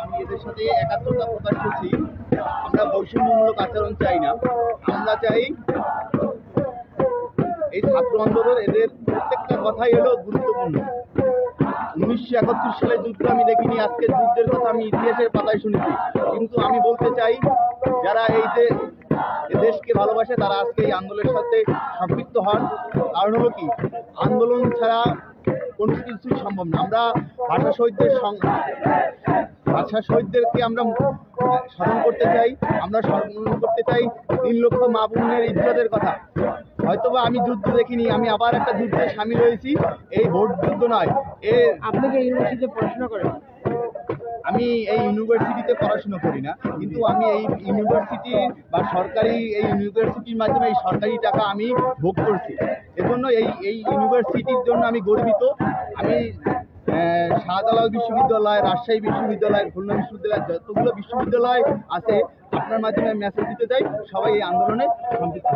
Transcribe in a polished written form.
আমি এদের সাথে একাত্মতা প্রকাশ করছি। আমরা বৈষম্যমূলক আচরণ চাই না, আমরা চাই এই ছাত্র আন্দোলন, এদের প্রত্যেকটা কথাই হলো গুরুত্বপূর্ণ। 1971 সালের যুদ্ধ আমি দেখিনি, আজকের যুদ্ধের কথা আমি ইতিহাসের পাতায় শুনেছি, কিন্তু আমি বলতে চাই যারা এই যে দেশকে ভালোবাসে তারা আজকে এই আন্দোলনের সাথে সম্পৃক্ত হন। কারণ হলো কি, আন্দোলন ছাড়া কোনো কিছুই সম্ভব না। আমরা ভাষা শহীদদেরকে আমরা স্মরণ করতে চাই, আমরা স্মরণ করতে চাই 3 লক্ষ মা বোনের ইজ্জতের কথা। হয়তোবা আমি যুদ্ধ দেখিনি, আমি আবার একটা যুদ্ধে সামিল হয়েছি, এই ভোট যুদ্ধ নয়। আপনি কি ইউনিভার্সিটিতে পড়াশোনা করেন? আমি এই ইউনিভার্সিটিতে পড়াশোনা করি না, কিন্তু আমি এই ইউনিভার্সিটি বা সরকারি এই ইউনিভার্সিটির মাধ্যমে এই সরকারি টাকা আমি ভোগ করছি। এজন্য এই ইউনিভার্সিটির জন্য আমি গর্বিত। আমি শাহজালাল বিশ্ববিদ্যালয়, রাজশাহী বিশ্ববিদ্যালয়, খুলনা বিশ্ববিদ্যালয়, যতগুলো বিশ্ববিদ্যালয় আছে আপনার মাধ্যমে মেসেজ দিতে চাই সবাই এই আন্দোলনে সম্পৃক্ত।